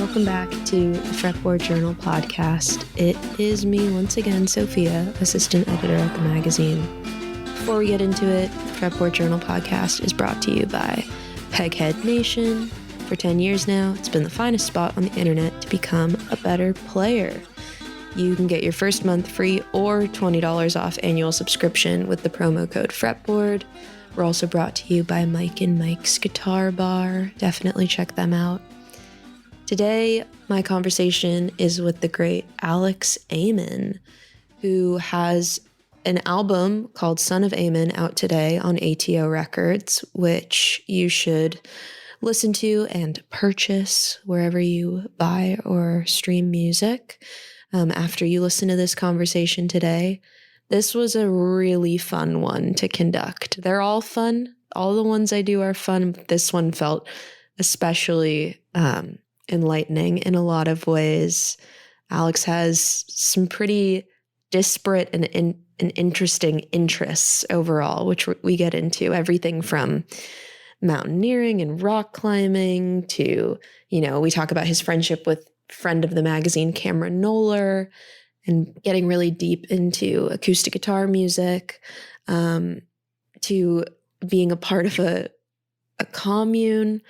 welcome back to the Fretboard Journal podcast. It is me once again, Sophia, assistant editor at the magazine. Before we get into it, Fretboard Journal podcast is brought to you by Peghead Nation. For 10 years now, it's been the finest spot on the internet to become a better player. You can get your first month free or $20 off annual subscription with the promo code Fretboard. We're also brought to you by Mike and Mike's Guitar Bar. Definitely check them out. Today, my conversation is with the great Alex Amon, who has an album called Son of Amon out today on ATO Records, which you should listen to and purchase wherever you buy or stream music. After you listen to this conversation today, this was a really fun one to conduct. They're all fun. All the ones I do are fun, but this one felt especially enlightening in a lot of ways. Alex has some pretty disparate and interesting interests overall, which we get into. Everything from mountaineering and rock climbing to, we talk about his friendship with friend of the magazine, Cameron Noller, and getting really deep into acoustic guitar music, to being a part of a commune.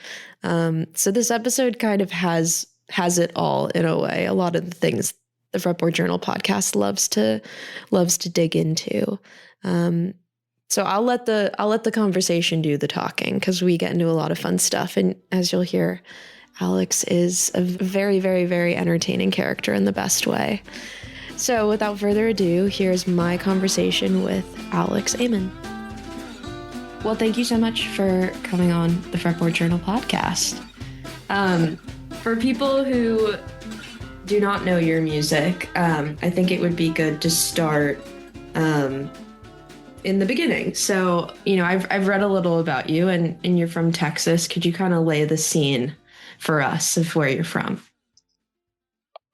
So this episode kind of has it all in a way. A lot of the things the Fretboard Journal podcast loves to dig into. So I'll let the conversation do the talking, because we get into a lot of fun stuff. And as you'll hear, Alex is a very, very, very entertaining character in the best way. So without further ado, here's my conversation with Alex Amon. Well, thank you so much for coming on the Fretboard Journal podcast. For people who do not know your music, I think it would be good to start in the beginning. So, I've read a little about you, and you're from Texas. Could you kind of lay the scene for us of where you're from?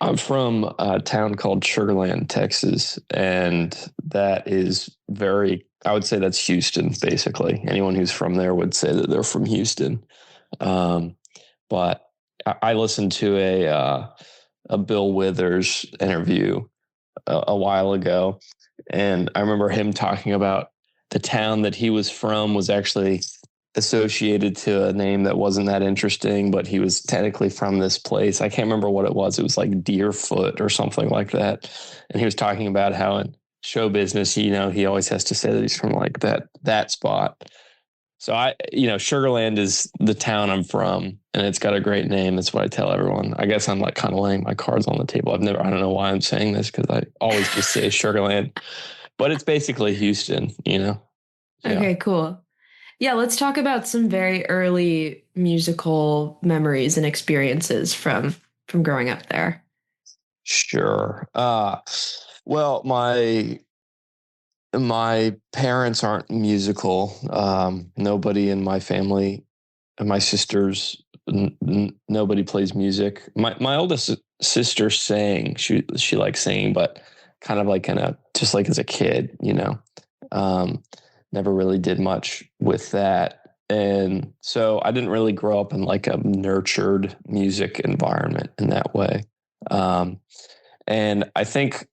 I'm from a town called Sugarland, Texas, and that is I would say that's Houston, basically. Anyone who's from there would say that they're from Houston. But I listened to a Bill Withers interview a while ago, and I remember him talking about the town that he was from was actually associated to a name that wasn't that interesting, but he was technically from this place. I can't remember what it was. It was like Deerfoot or something like that. And he was talking about how in show business, he always has to say that he's from like that spot. So Sugarland is the town I'm from, and it's got a great name. That's what I tell everyone. I guess I'm like kind of laying my cards on the table. I don't know why I'm saying this, because I always just say Sugarland, but it's basically Houston, Yeah. Okay, cool. Yeah, let's talk about some very early musical memories and experiences from growing up there. Sure. Well, my parents aren't musical. Nobody in my family, and my sisters, nobody plays music. My oldest sister sang. She likes singing, but kind of like just like as a kid, never really did much with that. And so I didn't really grow up in like a nurtured music environment in that way. And I think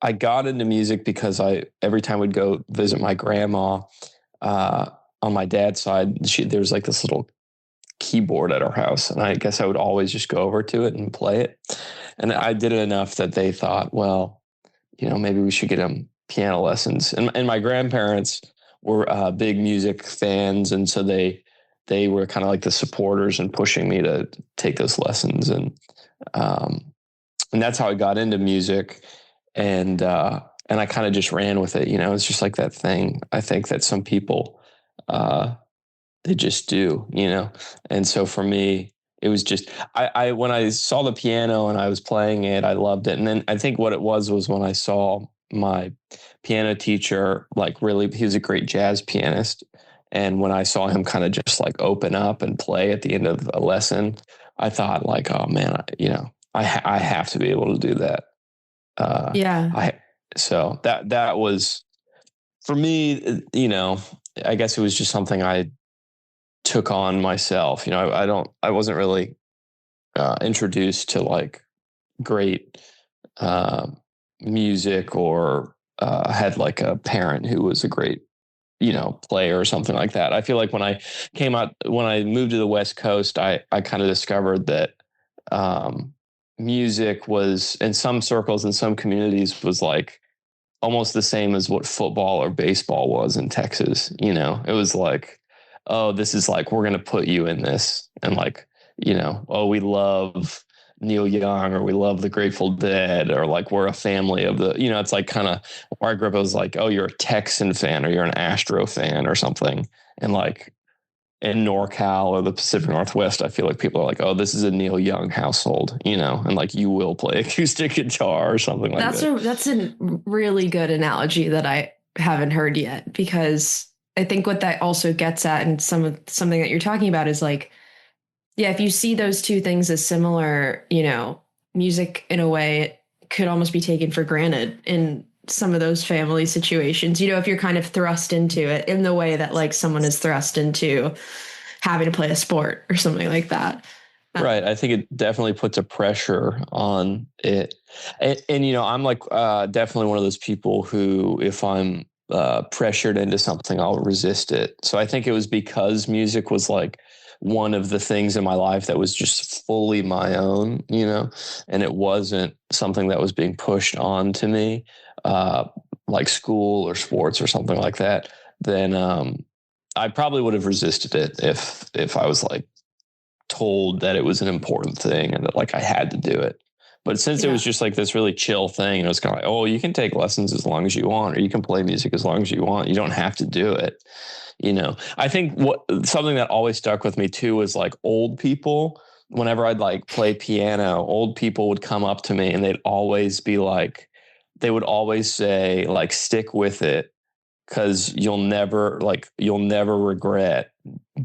I got into music because every time we'd go visit my grandma, on my dad's side, there's like this little keyboard at our house. And I guess I would always just go over to it and play it. And I did it enough that they thought, well, maybe we should get him piano lessons. And my grandparents were big music fans. And so they were kind of like the supporters and pushing me to take those lessons. And that's how I got into music. And I kind of just ran with it. It's just like that thing. I think that some people, they just do, And so for me, it was just, I when I saw the piano and I was playing it, I loved it. And then I think what it was when I saw my piano teacher, he was a great jazz pianist. And when I saw him kind of just like open up and play at the end of a lesson, I thought like, oh man, I have to be able to do that. So that was, for me, I guess it was just something I took on myself. I wasn't really introduced to like great music, or had like a parent who was a great, player or something like that. I feel like when I moved to the West Coast, I kind of discovered that music was, in some circles, in some communities, was like almost the same as what football or baseball was in Texas. It was like, oh, this is like, we're going to put you in this. And like, oh, we love Neil Young, or we love the Grateful Dead, or like we're a family of the, it's like kind of where I grew up. It was like, oh, you're a Texan fan, or you're an Astro fan or something. And like in NorCal or the Pacific Northwest, I feel like people are like, oh, this is a Neil Young household, and like you will play acoustic guitar or something like that. That's a really good analogy that I haven't heard yet, because I think what that also gets at, and something that you're talking about, is like, yeah, if you see those two things as similar, music in a way could almost be taken for granted in some of those family situations. If you're kind of thrust into it in the way that like someone is thrust into having to play a sport or something like that. Right. I think it definitely puts a pressure on it. And I'm like definitely one of those people who, if I'm pressured into something, I'll resist it. So I think it was because music was like one of the things in my life that was just fully my own, and it wasn't something that was being pushed on to me, like school or sports or something like that, then I probably would have resisted it if I was like told that it was an important thing and that like I had to do it. But since it was just like this really chill thing, and it was kind of like, oh, you can take lessons as long as you want, or you can play music as long as you want. You don't have to do it. I think something that always stuck with me too was like old people. Whenever I'd like play piano, old people would come up to me and they'd always be like, they would always say like, stick with it, because you'll never regret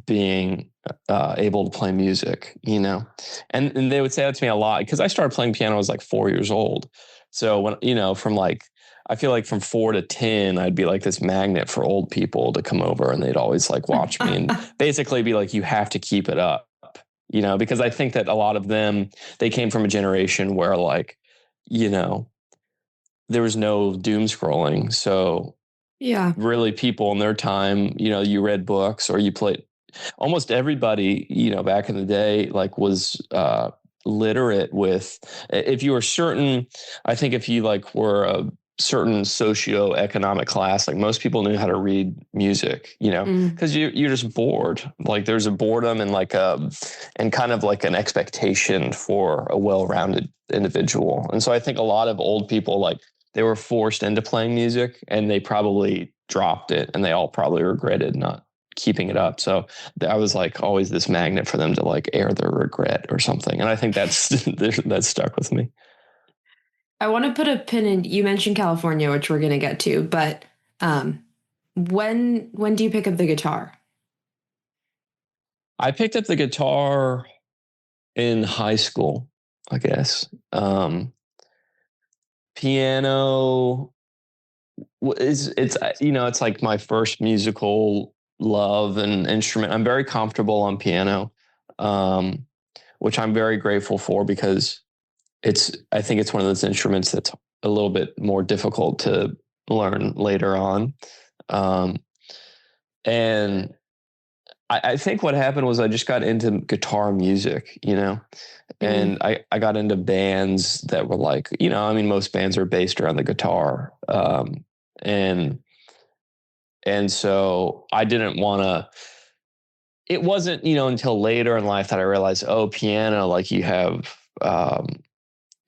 being able to play music, and they would say that to me a lot, because I started playing piano when I was like 4 years old. So when, from like, I feel like from 4 to 10, I'd be like this magnet for old people to come over, and they'd always like watch me and basically be like, you have to keep it up, because I think that a lot of them, they came from a generation where like, there was no doom scrolling. So yeah, really people in their time, you read books or you played. Almost everybody, back in the day, like was literate with, if you were certain, I think if you like were a certain socio-economic class, like most people knew how to read music, because you're just bored. Like there's a boredom and like and kind of like an expectation for a well-rounded individual. And so I think a lot of old people, like they were forced into playing music and they probably dropped it, and they all probably regretted not keeping it up. So I was like always this magnet for them to like air their regret or something. And I think that's stuck with me. I want to put a pin in, you mentioned California, which we're going to get to, but when do you pick up the guitar? I picked up the guitar in high school, I guess. Piano it's like my first musical love and instrument. I'm very comfortable on piano, which I'm very grateful for, because I think it's one of those instruments that's a little bit more difficult to learn later on. And I think what happened was I just got into guitar music, and I got into bands that were like, most bands are based around the guitar. And so I didn't want to, it wasn't, until later in life that I realized, oh, piano, like you have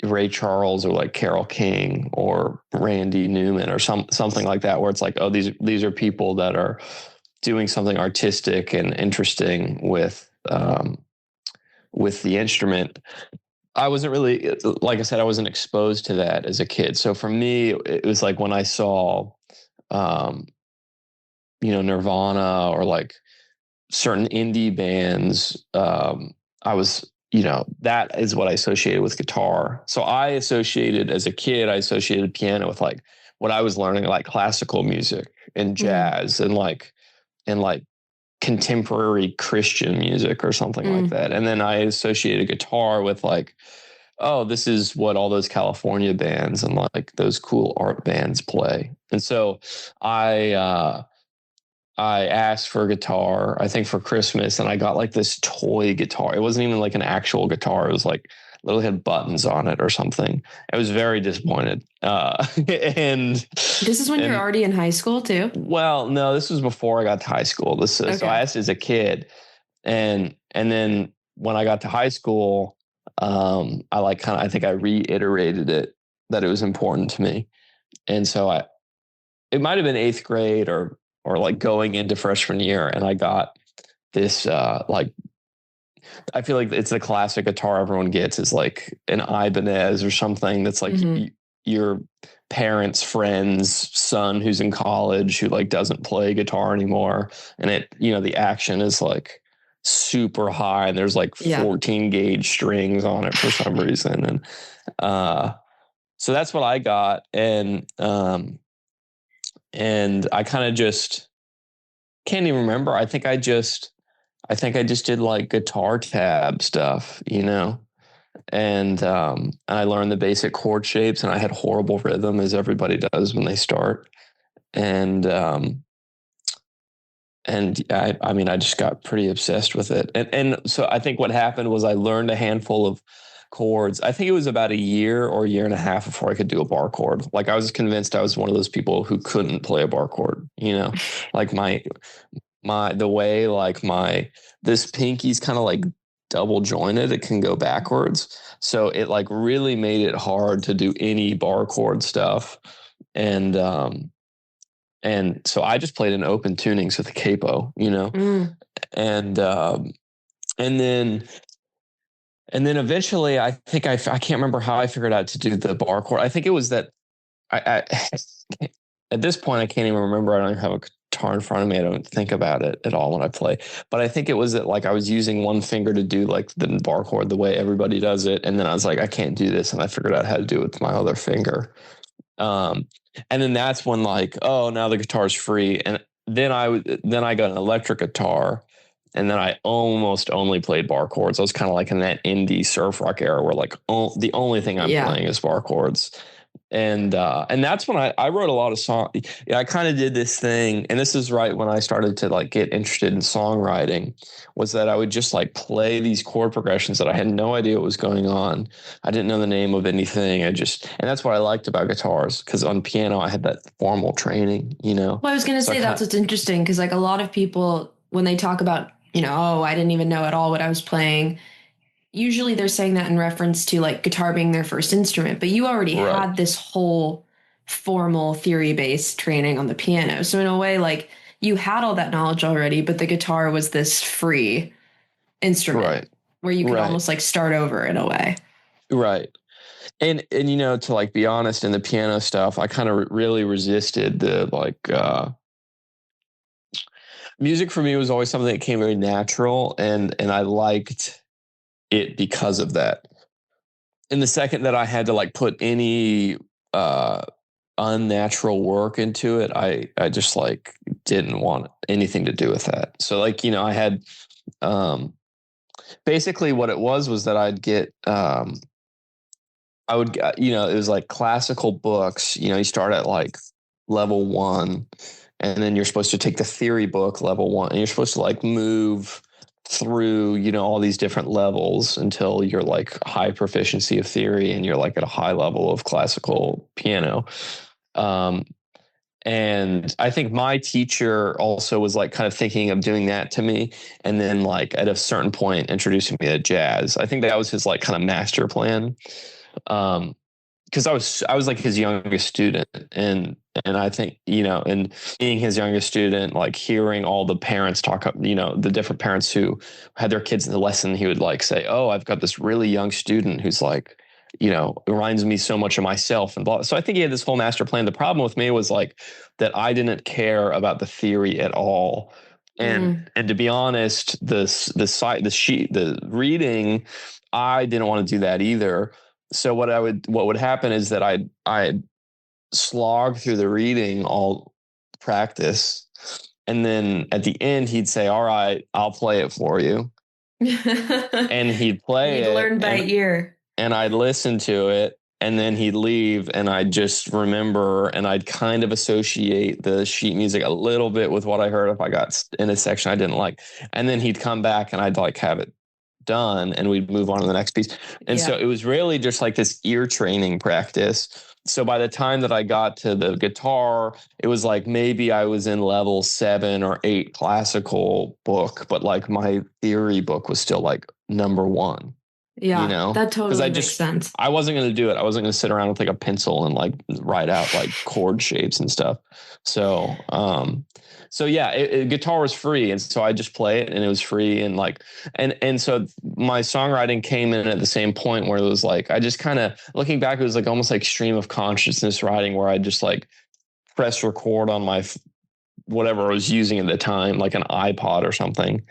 Ray Charles or like Carole King or Randy Newman or something like that, where it's like, oh, these are people that are doing something artistic and interesting with the instrument. I wasn't really, like I said, I wasn't exposed to that as a kid. So for me, it was like when I saw, Nirvana or like certain indie bands, I was, that is what I associated with guitar. So as a kid, I associated piano with like what I was learning, like classical music and jazz and like contemporary Christian music or something like that. And then I associated guitar with like, oh, this is what all those California bands and like those cool art bands play. And so I asked for a guitar, I think for Christmas, and I got like this toy guitar. It wasn't even like an actual guitar. It was like literally had buttons on it or something. I was very disappointed. And this is when you're already in high school too? Well, no, this was before I got to high school. So I asked as a kid, and then when I got to high school, I think I reiterated it that it was important to me, and so it might have been 8th grade or like going into freshman year, and I got this like, I feel like it's a classic guitar everyone gets, is like an Ibanez or something that's like your parents' friend's son who's in college who like doesn't play guitar anymore, and it, you know, the action is like super high and there's like 14 gauge strings on it for some reason, and so that's what I got, and I kind of just can't even remember. I think I just did like guitar tab stuff, you know, and I learned the basic chord shapes, and I had horrible rhythm, as everybody does when they start. And I mean, I just got pretty obsessed with it. And so I think what happened was I learned a handful of chords. I think it was about a year or a year and a half before I could do a bar chord. Like I was convinced I was one of those people who couldn't play a bar chord, you know, like the way like this pinky's kind of like double jointed, it can go backwards. So it like really made it hard to do any bar chord stuff. And so I just played in open tunings with the capo, you know, and then eventually I think I can't remember how I figured out to do the bar chord. I think it was that I at this point, I can't even remember. I don't even have a guitar in front of me. I don't think about it at all when I play. But I think it was that like I was using one finger to do like the bar chord the way everybody does it. And then I was like, I can't do this. And I figured out how to do it with my other finger. And then that's when like, oh, now the guitar's free. And then I got an electric guitar. And then I almost only played bar chords. I was kind of like in that indie surf rock era where like the only thing I'm playing is bar chords. And that's when I wrote a lot of songs. Yeah, I kind of did this thing, and this is right when I started to like get interested in songwriting, was that I would just like play these chord progressions that I had no idea what was going on. I didn't know the name of anything. And that's what I liked about guitars, because on piano I had that formal training, you know. Well, I was going to say that's what's interesting, because like a lot of people, when they talk about, you know, oh, I didn't even know at all what I was playing, usually they're saying that in reference to like guitar being their first instrument, but you already had this whole formal theory-based training on the piano. So in a way, like you had all that knowledge already, but the guitar was this free instrument where you could almost like start over in a way. Right. And you know, to like be honest, in the piano stuff, I kind of really resisted the like music. For me was always something that came very natural, and I liked it because of that. And the second that I had to like put any unnatural work into it, I just like didn't want anything to do with that. So like, you know, I had basically what it was that I'd get I would, you know, it was like classical books. You know, you start at like level 1, and then you're supposed to take the theory book level 1, and you're supposed to like move through, you know, all these different levels until you're like high proficiency of theory and you're like at a high level of classical piano. And I think my teacher also was like kind of thinking of doing that to me. And then like at a certain point, introducing me to jazz. I think that was his like kind of master plan. Because I was like his youngest student, and I think, you know, and being his youngest student, like hearing all the parents talk, you know, the different parents who had their kids in the lesson, he would like say, oh, I've got this really young student who's like, you know, reminds me so much of myself and blah. So I think he had this whole master plan. The problem with me was like that I didn't care about the theory at all. And to be honest, the reading, I didn't want to do that either. So what would happen is that I'd slog through the reading all practice, And then at the end, he'd say, all right, I'll play it for you. And he'd play You'd it. learn by ear. And I'd listen to it. And then he'd leave, and I'd just remember, and I'd kind of associate the sheet music a little bit with what I heard if I got in a section I didn't like. And then he'd come back, and I'd like have it done, and we'd move on to the next piece. And so it was really just like this ear training practice. So by the time that I got to the guitar, it was like maybe I was in level 7 or 8 classical book, but like my theory book was still like number 1. Yeah, you know, that totally makes sense. I wasn't going to do it. I wasn't going to sit around with like a pencil and like write out like chord shapes and stuff. So, yeah, guitar was free. And so I just play it, and it was free. And like, and so my songwriting came in at the same point where it was like, I just kind of looking back, it was like almost like stream of consciousness writing, where I just like press record on my, whatever I was using at the time, like an iPod or something.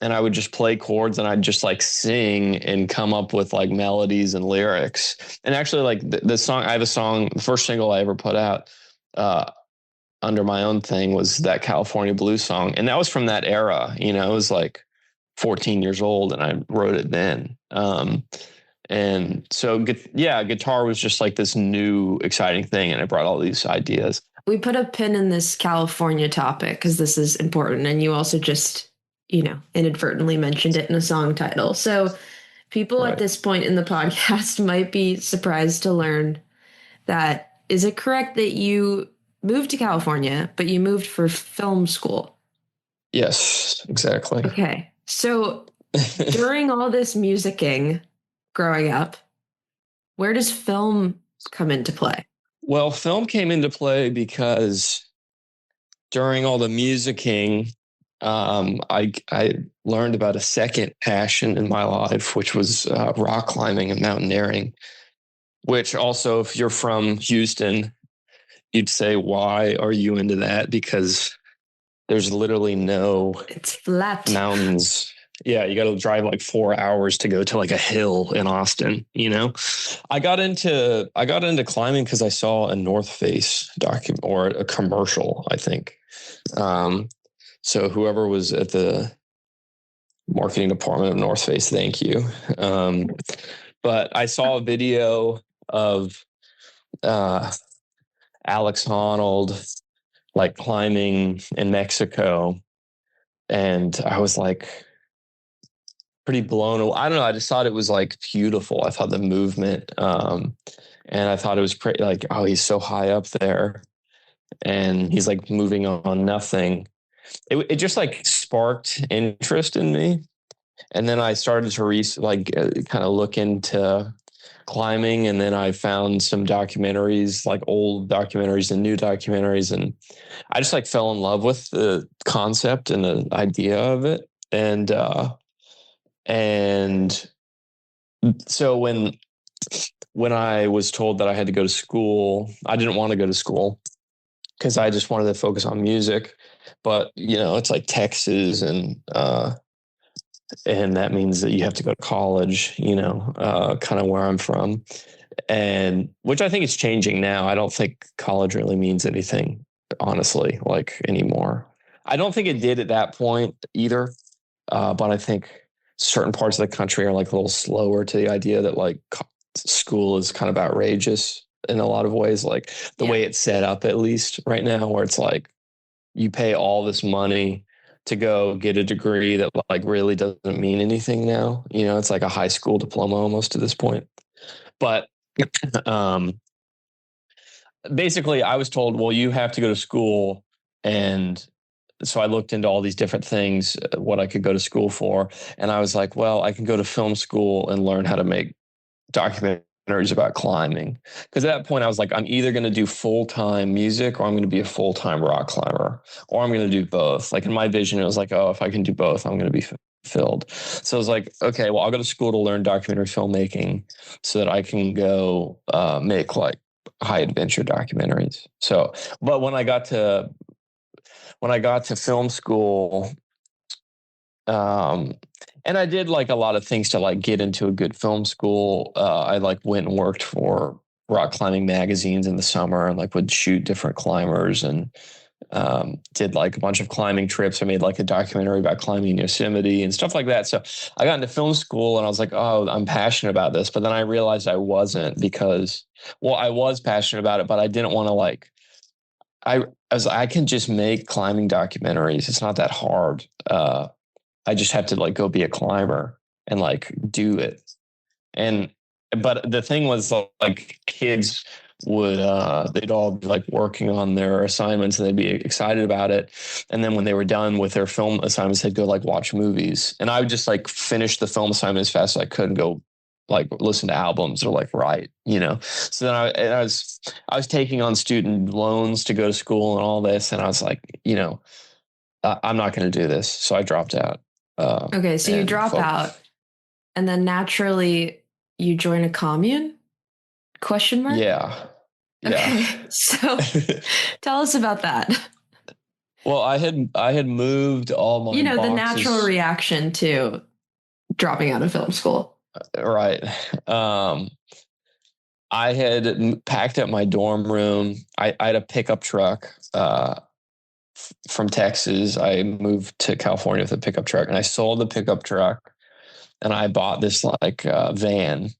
And I would just play chords, and I'd just like sing and come up with like melodies and lyrics. And actually, like the song, I have a song, the first single I ever put out under my own thing was that California Blues song. And that was from that era. It was like 14 years old, and I wrote it then. And so, guitar was just like this new exciting thing, and it brought all these ideas. We put a pin in this California topic because this is important. And you also just, inadvertently mentioned it in a song title. So people at this point in the podcast might be surprised to learn that, is it correct that you moved to California, but you moved for film school? Yes, exactly. Okay. So during all this musicking growing up, where does film come into play? Well, film came into play because during all the musicking, I learned about a second passion in my life, which was rock climbing and mountaineering, which also, if you're from Houston, you'd say, why are you into that? Because there's literally it's flat mountains. Yeah, you got to drive like 4 hours to go to like a hill in Austin. I got into climbing because I saw a North Face document or a commercial, I think. So whoever was at the marketing department of North Face, thank you. But I saw a video of Alex Honnold like climbing in Mexico, and I was like pretty blown away. I don't know. I just thought it was like beautiful. I thought the movement, and I thought it was pretty like, oh, he's so high up there, and he's like moving on nothing. It just like sparked interest in me. And then I started to kind of look into climbing. And then I found some documentaries, like old documentaries and new documentaries. And I just like fell in love with the concept and the idea of it. And so when I was told that I had to go to school, I didn't want to go to school because I just wanted to focus on music. But, it's like Texas, and that means that you have to go to college, kind of where I'm from, and which I think is changing now. I don't think college really means anything, honestly, like anymore. I don't think it did at that point either. But I think certain parts of the country are like a little slower to the idea that like school is kind of outrageous in a lot of ways, like the way it's set up, at least right now, where it's like, you pay all this money to go get a degree that like really doesn't mean anything now. It's like a high school diploma almost to this point. But basically I was told, well, you have to go to school. And so I looked into all these different things, what I could go to school for. And I was like, well, I can go to film school and learn how to make documentaries about climbing. Because at that point I was like, I'm either going to do full-time music, or I'm going to be a full-time rock climber, or I'm going to do both. Like in my vision, it was like, oh, if I can do both, I'm going to be fulfilled. So I was like, okay, well, I'll go to school to learn documentary filmmaking so that I can go make like high adventure documentaries. So, but when I got to film school, and I did like a lot of things to like get into a good film school. I like went and worked for rock climbing magazines in the summer and like would shoot different climbers. And did like a bunch of climbing trips. I made like a documentary about climbing Yosemite and stuff like that. So I got into film school and I was like, oh, I'm passionate about this. But then I realized I wasn't because, well, I was passionate about it, but I didn't want to like, I can just make climbing documentaries. It's not that hard. I just have to like go be a climber and like do it. But the thing was like kids would they'd all be like working on their assignments and they'd be excited about it, and then when they were done with their film assignments they'd go like watch movies, and I would just like finish the film assignment as fast as I could and go like listen to albums or like write, so then I was taking on student loans to go to school and all this, and I was like, I'm not going to do this, so I dropped out. Okay, so you drop out and then naturally you join a commune? Question mark? Yeah. Okay, so tell us about that. Well, I had moved all my boxes. The natural reaction to dropping out of film school. Right. I had packed up my dorm room. I had a pickup truck from Texas. I moved to California with a pickup truck, and I sold the pickup truck, and I bought this like van.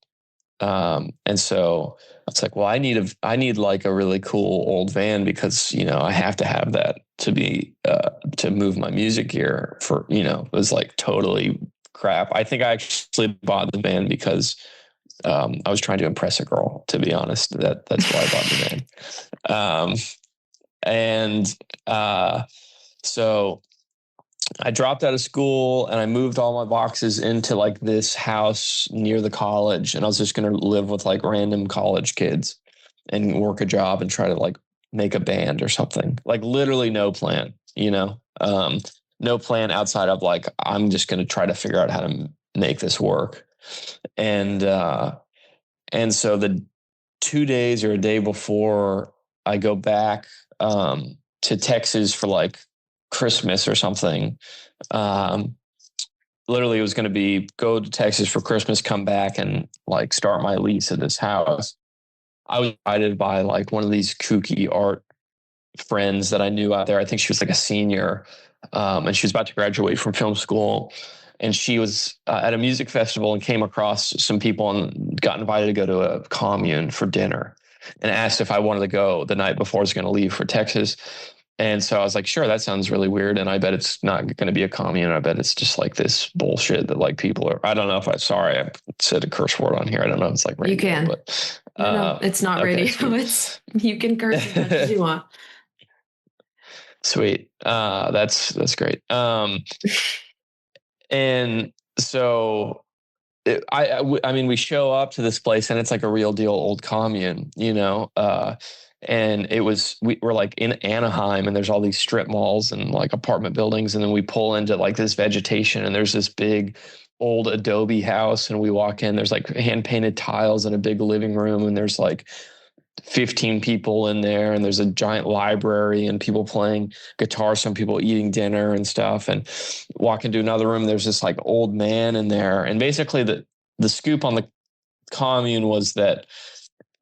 And so it's like, well, I need like a really cool old van because, I have to have that to be, to move my music gear for, it was like totally crap. I think I actually bought the van because, I was trying to impress a girl, to be honest. That's why I bought the van. So I dropped out of school and I moved all my boxes into like this house near the college, and I was just going to live with like random college kids and work a job and try to like make a band or something. Like literally no plan, no plan outside of like, I'm just going to try to figure out how to make this work. And so the 2 days or a day before I go back to Texas for like Christmas or something. Literally it was going to be go to Texas for Christmas, come back and like start my lease at this house. I was invited by like one of these kooky art friends that I knew out there. I think she was like a senior, and she was about to graduate from film school. And she was at a music festival and came across some people and got invited to go to a commune for dinner and asked if I wanted to go the night before I was going to leave for Texas. And so I was like, sure, that sounds really weird. And I bet it's not going to be a commune. I bet it's just like this bullshit that like people are, I don't know if I said a curse word on here. I don't know if it's like radio. You can. But, no, it's not radio. Sweet. You can curse as much as you want. Sweet. That's great. And so I mean, we show up to this place and it's like a real deal old commune, and we're like in Anaheim and there's all these strip malls and like apartment buildings. And then we pull into like this vegetation and there's this big old adobe house. And we walk in, there's like hand painted tiles in a big living room. And there's like 15 people in there. And there's a giant library and people playing guitar, some people eating dinner and stuff. And walk into another room, there's this like old man in there. And basically the scoop on the commune was that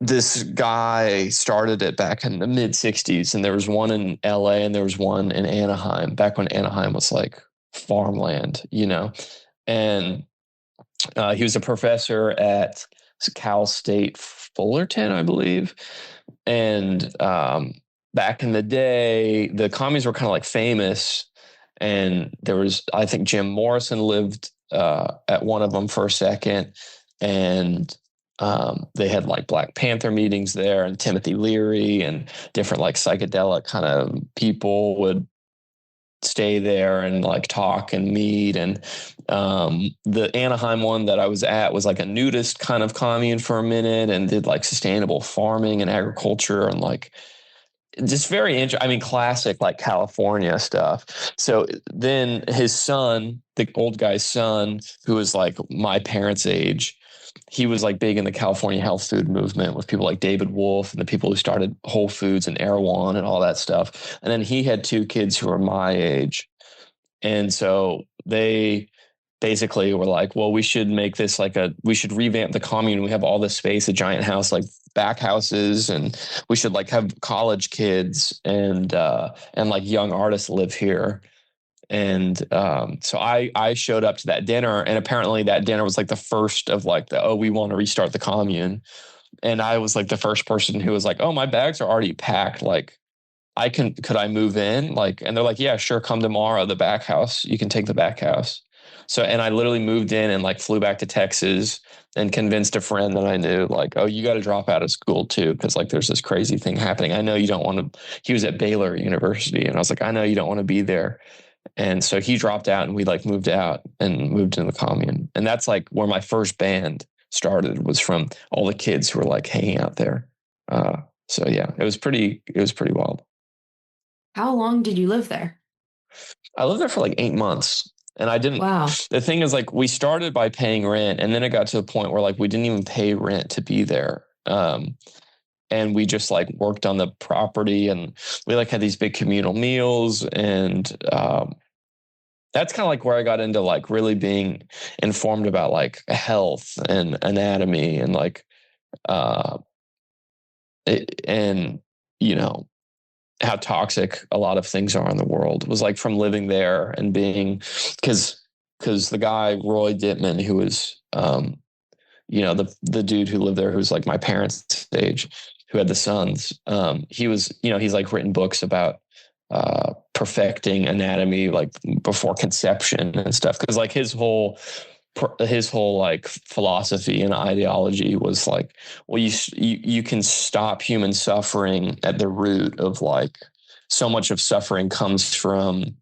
this guy started it back in the mid 60s, and there was one in LA and there was one in Anaheim back when Anaheim was like farmland, and he was a professor at Cal State Fullerton, I believe. And back in the day, the communes were kind of like famous, and there was, I think Jim Morrison lived at one of them for a second, and they had like Black Panther meetings there, and Timothy Leary and different like psychedelic kind of people would stay there and like talk and meet. And the Anaheim one that I was at was like a nudist kind of commune for a minute and did like sustainable farming and agriculture and like just very interesting. I mean, classic like California stuff. So then his son, the old guy's son, who was like my parents' age, he was like big in the California health food movement with people like David Wolf and the people who started Whole Foods and Erewhon and all that stuff. And then he had two kids who were my age. And so they basically were like, well, we should make this like we should revamp the commune. We have all this space, a giant house, like back houses, and we should like have college kids and like young artists live here. And so I showed up to that dinner, and apparently that dinner was like the first of like the, oh, we want to restart the commune. And I was like the first person who was like, oh, my bags are already packed. Like, could I move in? Like, and they're like, yeah, sure. Come tomorrow. The back house, you can take the back house. So, and I literally moved in and like flew back to Texas and convinced a friend that I knew, like, oh, you got to drop out of school too. Cause like there's this crazy thing happening. I know you don't want to, he was at Baylor University, and I was like, I know you don't want to be there. And so he dropped out, and we like moved out and moved into the commune. And that's like where my first band started, was from all the kids who were like hanging out there. So yeah, it was pretty wild. How long did you live there? I lived there for like 8 months, and I didn't. Wow. The thing is, like, we started by paying rent, and then it got to a point where like we didn't even pay rent to be there. And we just like worked on the property, and we like had these big communal meals, and that's kind of like where I got into like really being informed about like health and anatomy, and like and you know how toxic a lot of things are in the world, was like from living there and being, because the guy Roy Dittman, who was the dude who lived there, who's like my parents' age, who had the sons, he was, he's like written books about perfecting anatomy like before conception and stuff, because like his whole like philosophy and ideology was like, well, you can stop human suffering at the root of like, so much of suffering comes from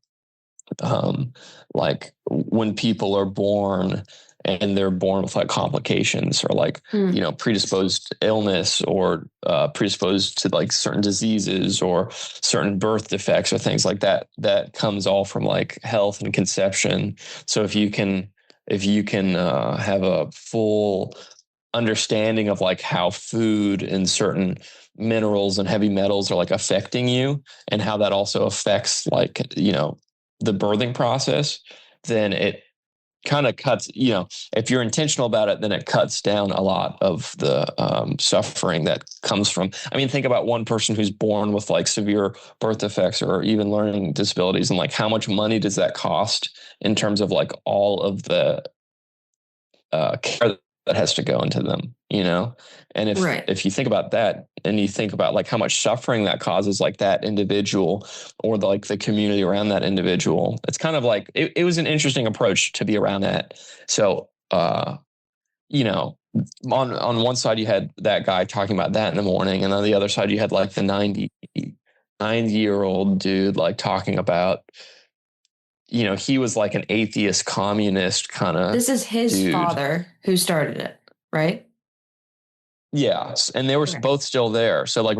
like when people are born and they're born with like complications, or like predisposed to illness, or predisposed to like certain diseases or certain birth defects or things like that, that comes all from like health and conception. So if you can have a full understanding of like how food and certain minerals and heavy metals are like affecting you, and how that also affects like, the birthing process, then it kind of cuts, if you're intentional about it, then it cuts down a lot of the suffering that comes from, think about one person who's born with like severe birth defects or even learning disabilities, and like how much money does that cost in terms of like all of the care that has to go into them, and if you think about that, and you think about like how much suffering that causes like that individual, or the community around that individual, it's kind of like it was an interesting approach to be around that. So on one side you had that guy talking about that in the morning, and on the other side you had like the 90-year-old dude like talking about, he was like an atheist communist kind of. This is his dude. Father who started it, right? Yes, and they were both still there. So like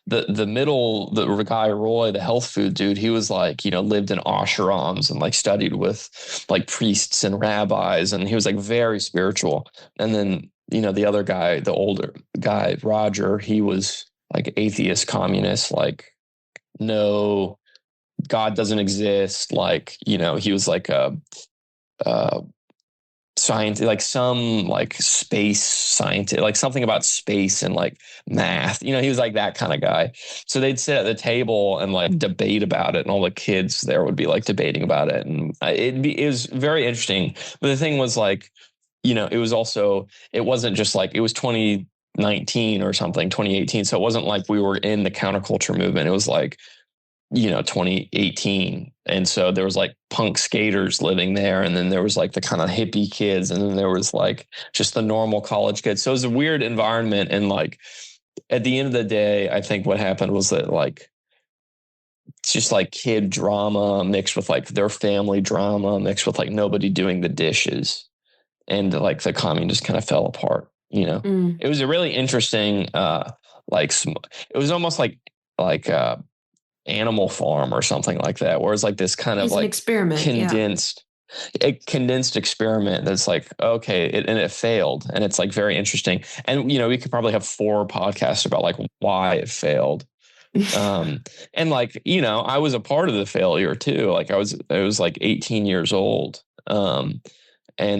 the guy Roy, the health food dude, he was like, lived in ashrams and like studied with like priests and rabbis, and he was like very spiritual. And then the other guy, the older guy Roger, he was like atheist communist, like no, God doesn't exist. Like he was like a science, like some like space scientist, like something about space and like math, he was like that kind of guy. So they'd sit at the table and like debate about it, and all the kids there would be like debating about it, and it was very interesting. But the thing was like, it wasn't just like, it was 2019 or something, 2018, so it wasn't like we were in the counterculture movement. It was like 2018. And so there was like punk skaters living there, and then there was like the kind of hippie kids, and then there was like just the normal college kids. So it was a weird environment. And like at the end of the day, I think what happened was that like it's just like kid drama mixed with like their family drama mixed with like nobody doing the dishes, and like the commune just kind of fell apart. It was a really interesting like it was almost like Animal Farm or something like that, where it's like this kind of like an experiment, condensed experiment that's like, okay, and it failed, and it's like very interesting. And we could probably have 4 podcasts about like why it failed. And like I was a part of the failure too. Like I was like 18 years old, and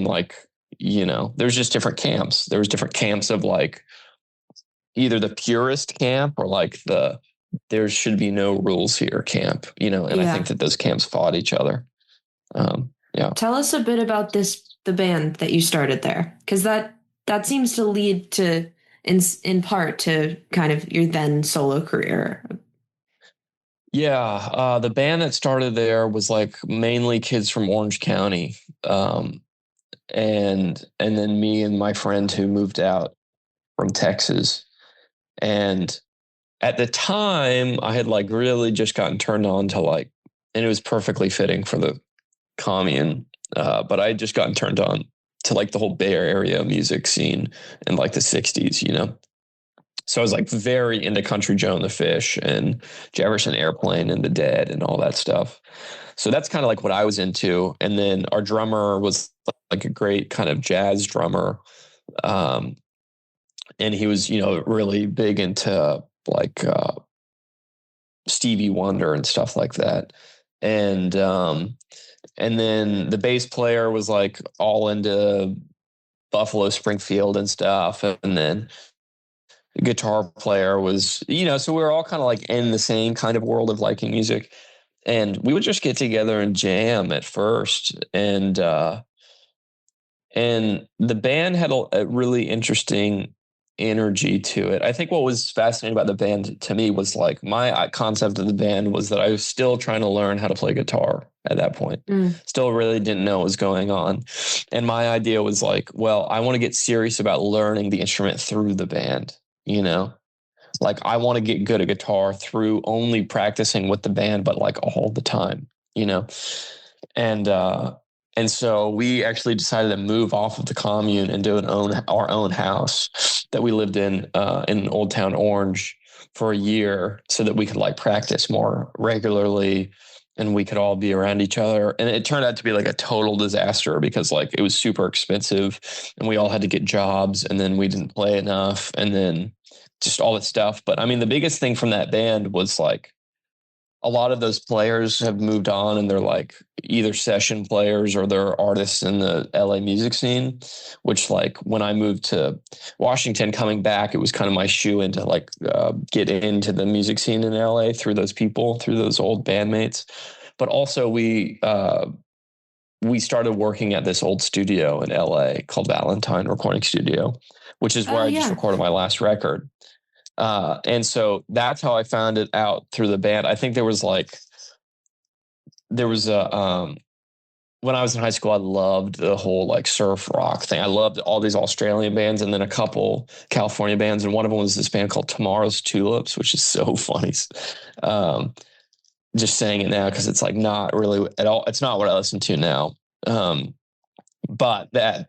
like there's just different camps. There was different camps of like either the purist camp or like the there should be no rules here camp, and I think that those camps fought each other. Yeah. Tell us a bit about the band that you started there, because that seems to lead to, in part, to kind of your then solo career. Yeah, the band that started there was like mainly kids from Orange County, and then me and my friend who moved out from Texas. And at the time, I had like really just gotten turned on to like, and it was perfectly fitting for the commune. But I had just gotten turned on to like the whole Bay Area music scene in like the 60s. So I was like very into Country Joe and the Fish and Jefferson Airplane and the Dead and all that stuff. So that's kind of like what I was into. And then our drummer was like a great kind of jazz drummer. And he was, really big into like Stevie Wonder and stuff like that. And then the bass player was like all into Buffalo Springfield and stuff. And then the guitar player was, so we were all kind of like in the same kind of world of liking music. And we would just get together and jam at first. And the band had a really interesting energy to it. I think what was fascinating about the band to me was like my concept of the band was that I was still trying to learn how to play guitar at that point. Still really didn't know what was going on. And my idea was like, well, I want to get serious about learning the instrument through the band, like I want to get good at guitar through only practicing with the band, but like all the time, and so we actually decided to move off of the commune and do our own house that we lived in Old Town Orange for a year so that we could like practice more regularly and we could all be around each other. And it turned out to be like a total disaster because like it was super expensive and we all had to get jobs and then we didn't play enough and then just all this stuff. But I mean, the biggest thing from that band was like a lot of those players have moved on and they're like either session players or they're artists in the LA music scene, which like when I moved to Washington coming back, it was kind of my shoe into like get into the music scene in LA through those people, through those old bandmates. But also we started working at this old studio in LA called Valentine Recording Studio, which is where I just recorded my last record. And so that's how I found it out through the band. I think there was when I was in high school, I loved the whole like surf rock thing. I loved all these Australian bands and then a couple California bands. And one of them was this band called Tomorrow's Tulips, which is so funny. Just saying it now, cause it's like not really at all. It's not what I listen to now. But that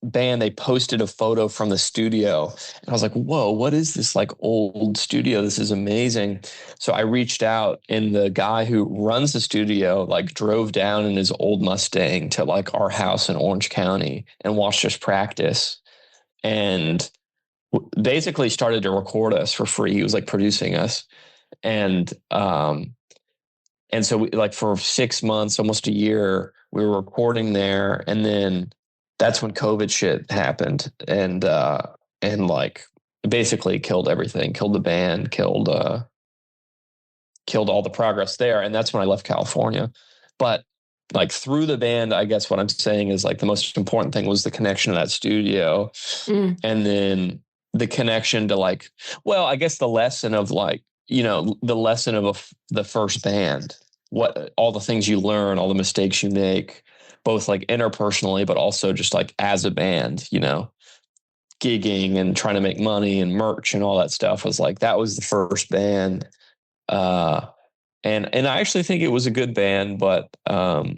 band, they posted a photo from the studio and I was like, whoa, what is this like old studio? This is amazing. So I reached out and the guy who runs the studio like drove down in his old Mustang to like our house in Orange County and watched us practice and basically started to record us for free. He was like producing us. And so we, like for 6 months, almost a year, we were recording there. And then that's when COVID shit happened and like basically killed everything, killed the band, killed all the progress there. And that's when I left California. But like through the band, I guess what I'm saying is like the most important thing was the connection to that studio. And then the connection to like, well, I guess the lesson of like, the lesson of the first band, what all the things you learn, all the mistakes you make, both like interpersonally, but also just like as a band, gigging and trying to make money and merch and all that stuff was like, that was the first band. And I actually think it was a good band, but, if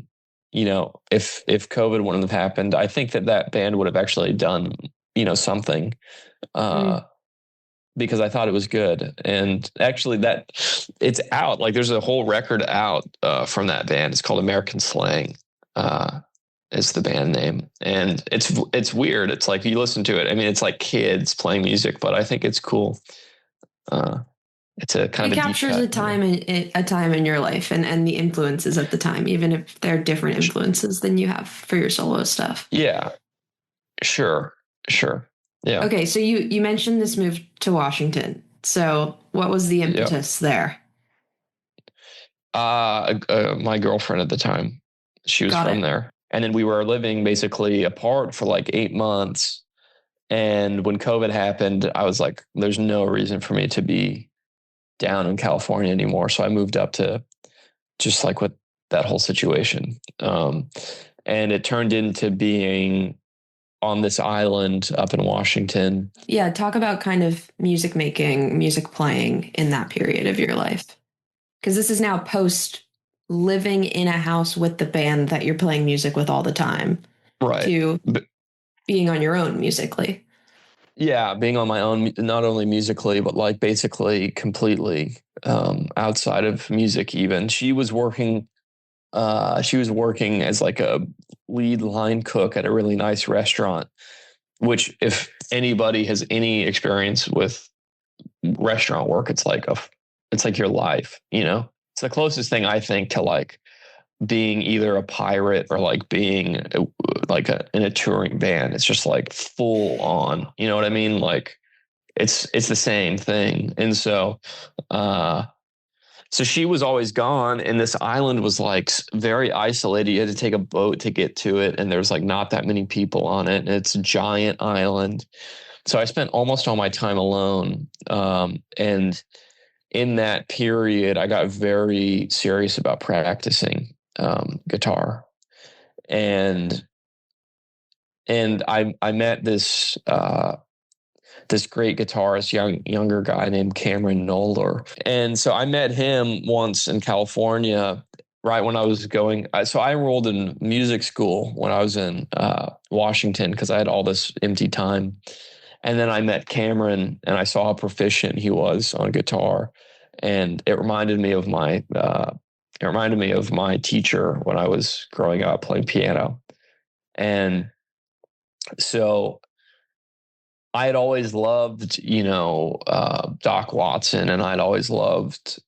COVID wouldn't have happened, I think that band would have actually done, something, because I thought it was good. And actually that it's out, like there's a whole record out, from that band. It's called American Slang. Is the band name, and it's weird. It's like you listen to it. I mean, it's like kids playing music, but I think it's cool. It's a kind of captures a time in your life and the influences at the time, even if they're different influences than you have for your solo stuff. Yeah, sure. Yeah. Okay, so you mentioned this move to Washington. So what was the Yeah. impetus there? My girlfriend at the time, she was Got from it. there. And then we were living basically apart for like 8 months. And when COVID happened, I was like, there's no reason for me to be down in California anymore. So I moved up to just like with that whole situation. And it turned into being on this island up in Washington. Yeah, talk about kind of music making, music playing in that period of your life. Because this is now post living in a house with the band that you're playing music with all the time Right. to But being on your own musically. yeah, being on my own, not only musically, but like basically completely outside of music even. She was working as like a lead line cook at a really nice restaurant, which if anybody has any experience with restaurant work, it's like your life, you know? It's the closest thing I think to like being either a pirate or like being in a touring band. It's just like full on, you know what I mean? Like it's the same thing. And uh, so she was always gone, and this island was like very isolated. You had to take a boat to get to it, and there's like not that many people on it. And it's a giant island. So I spent almost all my time alone. And in that period, I got very serious about practicing guitar. And I met this great guitarist, younger guy named Cameron Noller. And so I met him once in California, right when I was going. So I enrolled in music school when I was in Washington because I had all this empty time. And then I met Cameron, and I saw how proficient he was on guitar, and it reminded me of my teacher when I was growing up playing piano. And so I had always loved, Doc Watson, and I'd always loved,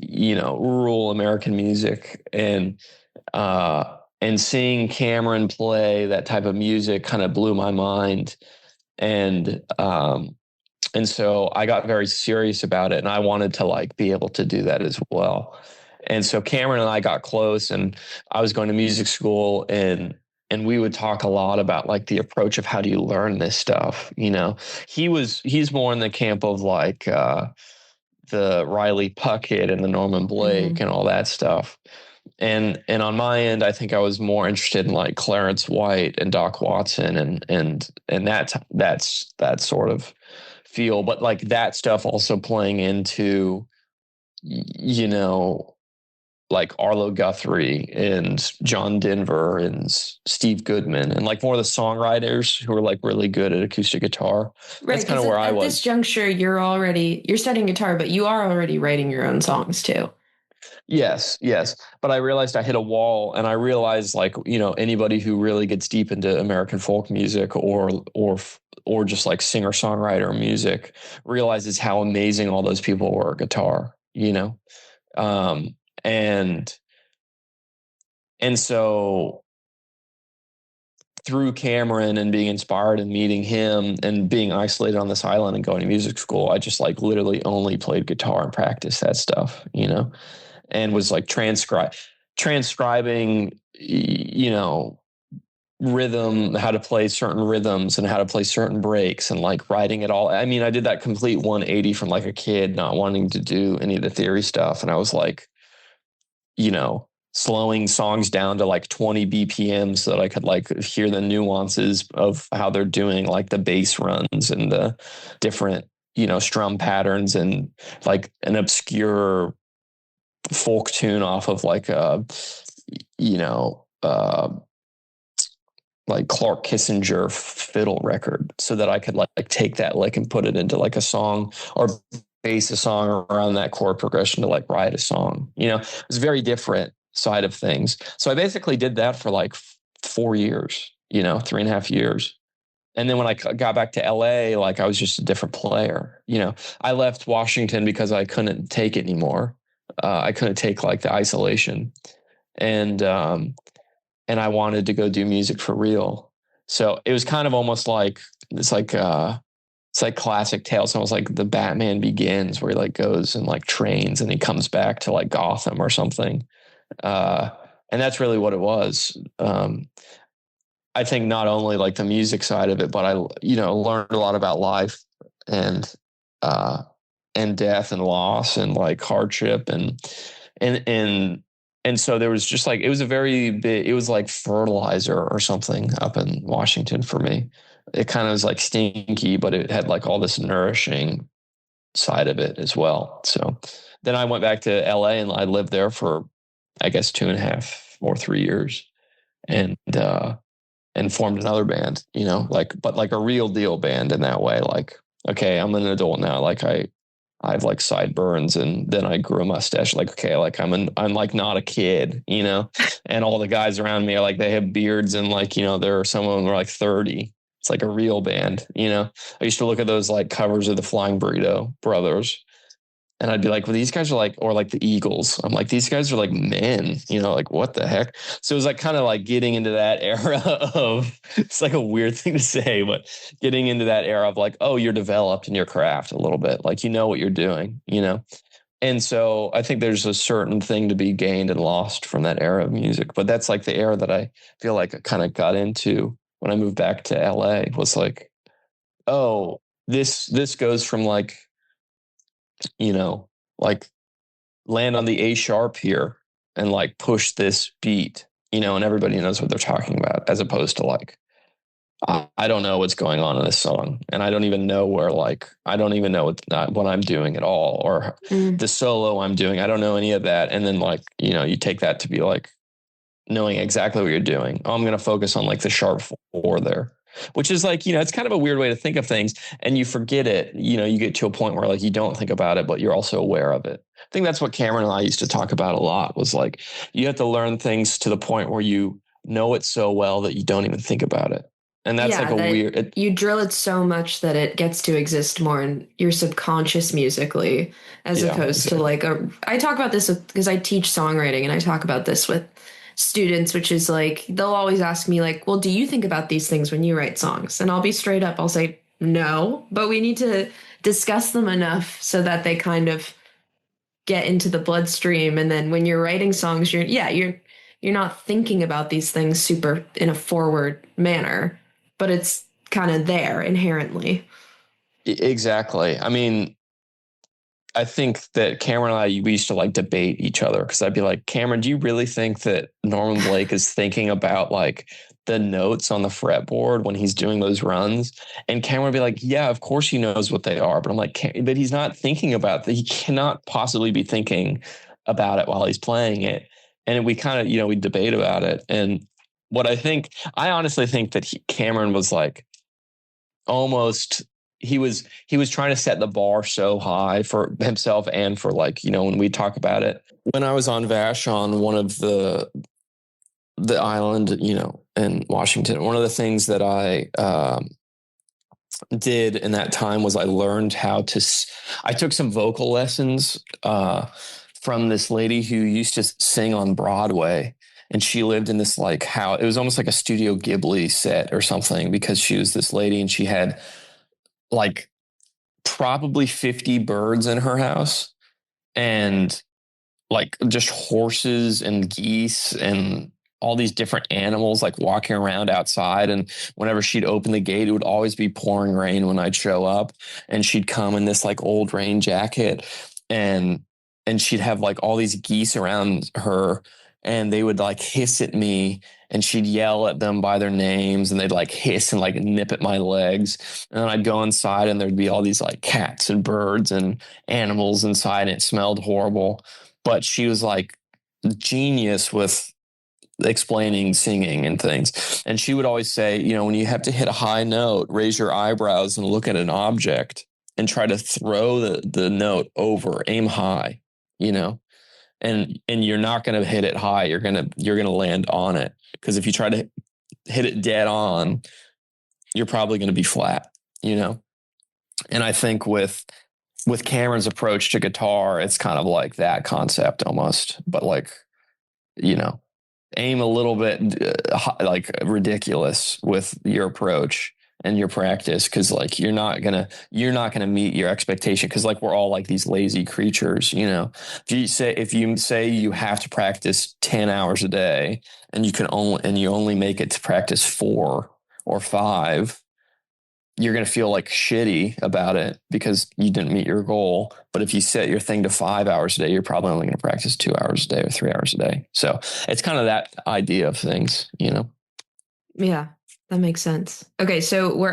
rural American music, and seeing Cameron play that type of music kind of blew my mind, and so I got very serious about it, and I wanted to like be able to do that as well. And so Cameron and I got close, and I was going to music school, and we would talk a lot about like the approach of how do you learn this stuff. He's more in the camp of like the Riley Puckett and the Norman Blake Mm-hmm. and all that stuff. And on my end, I think I was more interested in like Clarence White and Doc Watson and that's that sort of feel, but like that stuff also playing into, like Arlo Guthrie and John Denver and Steve Goodman and like more of the songwriters who are like really good at acoustic guitar. Right, That's kind because of where I at this was. juncture, you're studying guitar, but you are already writing your own songs too. Yes, yes. But I realized I hit a wall, and I realized like, anybody who really gets deep into American folk music or just like singer-songwriter music realizes how amazing all those people were at guitar. Um, and so through Cameron and being inspired and meeting him and being isolated on this island and going to music school, I just like literally only played guitar and practiced that stuff, and was like transcribing, rhythm, how to play certain rhythms and how to play certain breaks and like writing it all. I mean, I did that complete 180 from like a kid not wanting to do any of the theory stuff. And I was like, slowing songs down to like 20 BPM so that I could like hear the nuances of how they're doing like the bass runs and the different, strum patterns and like an obscure folk tune off of like you know, like Clark Kissinger fiddle record so that I could like take that lick and put it into like a song or base a song around that chord progression to like write a song. It's a very different side of things. So I basically did that for like 4 years, 3.5 years. And then when I got back to LA, like I was just a different player. I left Washington because I couldn't take it anymore. I couldn't take like the isolation, and I wanted to go do music for real. So it was kind of almost like it's like classic tale. It's almost like the Batman Begins, where he like goes and like trains and he comes back to like Gotham or something. Uh, and that's really what it was. I think not only like the music side of it, but I, learned a lot about life and, uh, and death and loss and like hardship and, and, and so there was just like, it was a very big, it was like fertilizer or something up in Washington for me. It kind of was like stinky, but it had like all this nourishing side of it as well. So then I went back to LA and I lived there for, I guess, 2.5 or 3 years and formed another band, but like a real deal band in that way. Like, okay, I'm an adult now. Like I have like sideburns and then I grew a mustache. Like, okay, like I'm like not a kid, and all the guys around me are like, they have beards and like, there are some of them are like 30. It's like a real band, I used to look at those like covers of the Flying Burrito Brothers. And I'd be like, well, these guys are like, or like the Eagles. I'm like, these guys are like men, like what the heck? So it was like kind of like getting into that era of, it's like a weird thing to say, but getting into that era of like, oh, you're developed in your craft a little bit. Like, what you're doing, And so I think there's a certain thing to be gained and lost from that era of music. But that's like the era that I feel like I kind of got into when I moved back to LA was like, oh, this goes from like, like land on the A sharp here and like push this beat, and everybody knows what they're talking about, as opposed to like, I don't know what's going on in this song. And I don't even know I don't even know what I'm doing at all, or the solo I'm doing. I don't know any of that. And then like, you take that to be like knowing exactly what you're doing. Oh, I'm going to focus on like the sharp four there, which is like, it's kind of a weird way to think of things and you forget it. You get to a point where like you don't think about it, but you're also aware of it. I think that's what Cameron and I used to talk about a lot, was like, you have to learn things to the point where you know it so well that you don't even think about it. And that's like a weird, you drill it so much that it gets to exist more in your subconscious musically, as opposed to like I talk about this because I teach songwriting and I talk about this with students, which is like, they'll always ask me like, well, do you think about these things when you write songs? And I'll be straight up. I'll say, no, but we need to discuss them enough so that they kind of get into the bloodstream. And then when you're writing songs, you're not thinking about these things super in a forward manner, but it's kind of there inherently. Exactly. I mean, I think that Cameron and we used to like debate each other, because I'd be like, Cameron, do you really think that Norman Blake is thinking about like the notes on the fretboard when he's doing those runs? And Cameron would be like, yeah, of course he knows what they are. But I'm like, but he's not thinking about that. He cannot possibly be thinking about it while he's playing it. And we kind of, we debate about it. And I honestly think that Cameron was like almost, he was trying to set the bar so high for himself and for like, when we talk about it. When I was on Vashon, one of the island, in Washington, one of the things that I did in that time was I learned I took some vocal lessons from this lady who used to sing on Broadway. And she lived in this like house. It was almost like a Studio Ghibli set or something, because she was this lady and she had like probably 50 birds in her house, and like just horses and geese and all these different animals like walking around outside. And whenever she'd open the gate, it would always be pouring rain when I'd show up, and she'd come in this like old rain jacket, and she'd have like all these geese around her, and they would like hiss at me, and she'd yell at them by their names, and they'd like hiss and like nip at my legs. And then I'd go inside and there'd be all these like cats and birds and animals inside, and it smelled horrible. But she was like genius with explaining singing and things. And she would always say, when you have to hit a high note, raise your eyebrows and look at an object and try to throw the note over, aim high, and you're not going to hit it high. You're going to land on it. Because if you try to hit it dead on, you're probably going to be flat, And I think with Cameron's approach to guitar, it's kind of like that concept almost, but like, aim a little bit like ridiculous with your approach, and your practice, because like you're not gonna meet your expectation, because like we're all like these lazy creatures, you know. If you say you have to practice 10 hours a day and you only make it to practice 4 or 5, you're going to feel like shitty about it because you didn't meet your goal. But if you set your thing to 5 hours a day, you're probably only going to practice 2 hours a day or 3 hours a day. So it's kind of that idea of things, you know? Yeah, that makes sense. Okay, so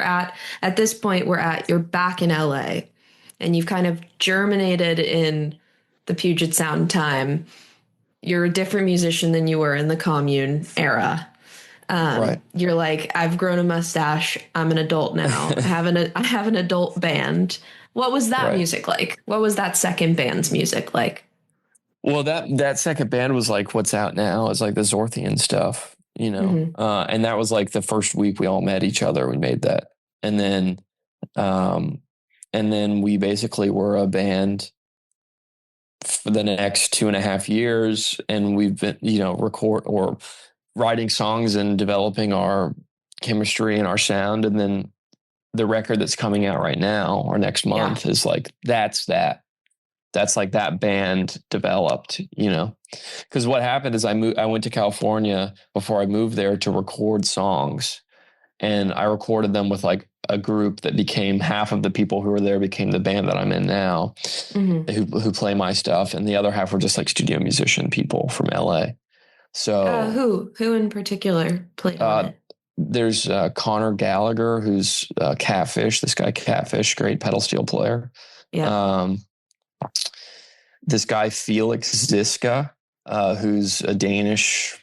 at this point, you're back in LA and you've kind of germinated in the Puget Sound time. You're a different musician than you were in the commune era. Right. You're like, I've grown a mustache. I'm an adult now. I have an adult band. What was that Right. music like? What was that second band's music like? Well, that second band was like what's out now. It's like the Zorthian stuff, you know. Mm-hmm. And that was like the first week we all met each other. We made that, and um, then we basically were a band for the next 2.5 years, and we've been, you know, writing songs and developing our chemistry and our sound, and then the record that's coming out right now or next month is like that's like that band developed, you know. Because what happened is I went to California before I moved there to record songs, and I recorded them with like a group that became half of the people who were there became the band that I'm in now, Mm-hmm. who play my stuff, and the other half were just like studio musician people from LA. So Who in particular played on it? there's Connor Gallagher, who's Catfish. This guy Catfish, great pedal steel player. Yeah. This guy Felix Ziska, who's a Danish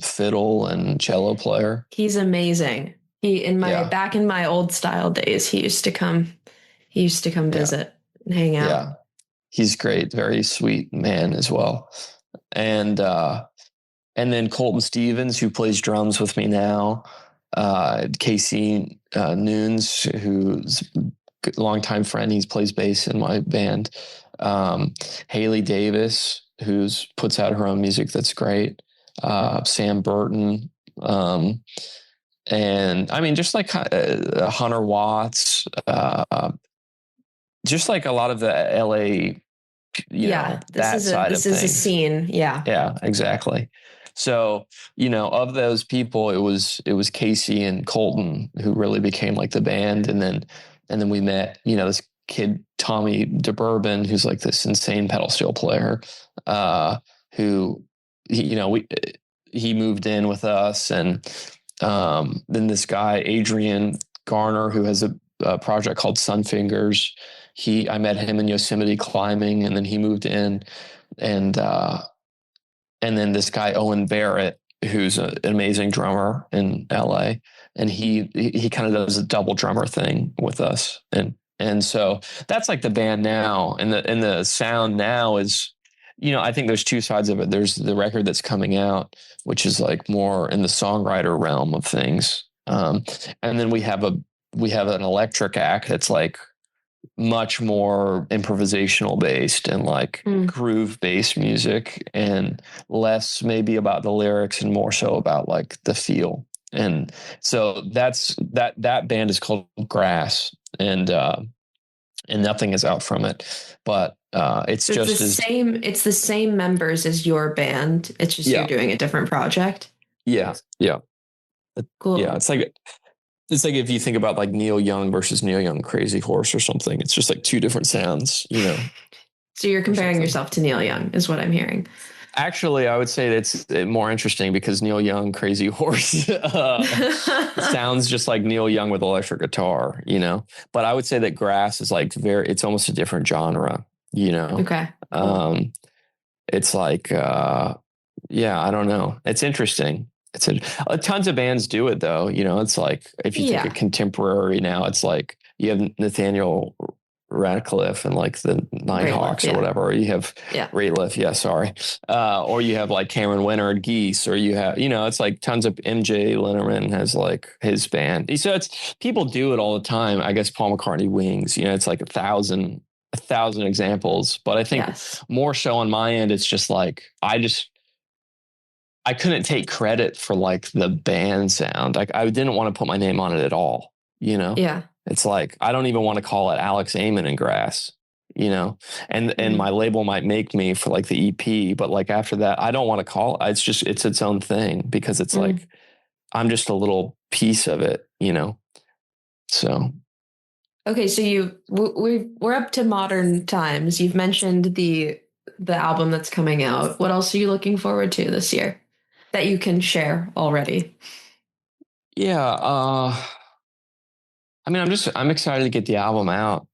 fiddle and cello player. He's amazing. Back in my old style days, he used to come visit and hang out. Yeah. He's great, very sweet man as well. And then Colton Stevens, who plays drums with me now. Casey Nunes, who's a longtime friend. He plays bass in my band. Haley Davis, who's puts out her own music that's great. Sam Burton. And I mean, just like Hunter Watts, just like a lot of the LA, this is a scene. Yeah. Yeah, exactly. So, of those people, it was Casey and Colton who really became like the band. And then we met, this kid, Tommy DeBourbon, who's like this insane pedal steel player, who, he moved in with us. And then this guy, Adrian Garner, who has a project called Sunfingers. I met him in Yosemite climbing, and then he moved in, and then this guy Owen Barrett, who's an amazing drummer in LA, and he kind of does a double drummer thing with us, and so that's like the band now, and the sound now is, I think there's two sides of it. There's the record that's coming out, which is like more in the songwriter realm of things, and then we have an electric act that's like much more improvisational based and like groove based music, and less maybe about the lyrics and more so about like the feel. And so that band is called Grass, and nothing is out from it, but it's the same members as your band. It's just you're doing a different project. Yeah. Cool. Yeah. It's like if you think about like Neil Young versus Neil Young Crazy Horse or something, it's just like two different sounds, So you're comparing yourself to Neil Young is what I'm hearing. Actually, I would say that's more interesting because Neil Young Crazy Horse sounds just like Neil Young with electric guitar, But I would say that Grass is like it's almost a different genre, Okay. It's like, I don't know. It's interesting. Tons of bands do it though. It's like, if you think of contemporary now, it's like you have Nathaniel Radcliffe and like the Nighthawks or whatever, or you have Rateliff. Yeah. Sorry. Or you have like Cameron Winter and Geese, or you have, it's like tons of MJ Linnerman has like his band. So people do it all the time. I guess Paul McCartney Wings, it's like a thousand examples, but I think more so on my end, it's just like, I couldn't take credit for like the band sound. Like I didn't want to put my name on it at all. you know? Yeah. It's like, I don't even want to call it Alex Amon and Grass, you know, and my label might make me for like the EP, but like after that, I don't want to call it. It's its own thing because it's like, I'm just a little piece of it, you know? So. Okay. So we're up to modern times. You've mentioned the album that's coming out. What else are you looking forward to this year that you can share already? Yeah. I mean, I'm excited to get the album out.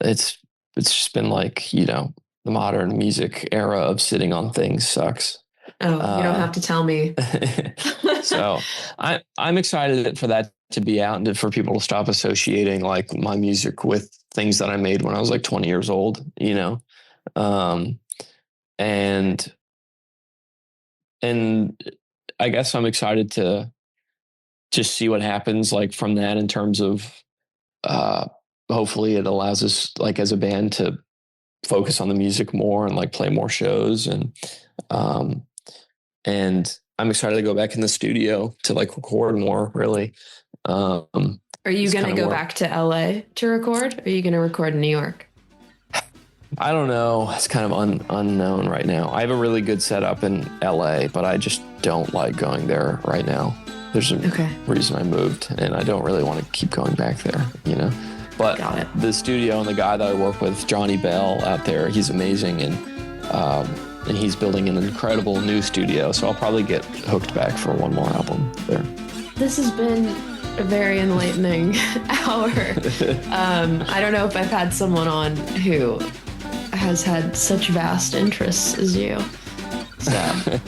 It's just been like, you know, the modern music era of sitting on things sucks. Oh, you don't have to tell me. So I'm excited for that to be out and for people to stop associating like my music with things that I made when I was like 20 years old, you know? And I guess I'm excited to just see what happens like from that in terms of, hopefully it allows us like as a band to focus on the music more and like play more shows. And I'm excited to go back in the studio to like record more really. Are you going to go back to LA to record? Or are you going to record in New York? I don't know. It's kind of unknown right now. I have a really good setup in LA, but I just don't like going there right now. There's a reason I moved, and I don't really want to keep going back there, you know? But the studio and the guy that I work with, Johnny Bell out there, he's amazing, and he's building an incredible new studio, so I'll probably get hooked back for one more album there. This has been a very enlightening hour. I don't know if I've had someone on who has had such vast interests as you. So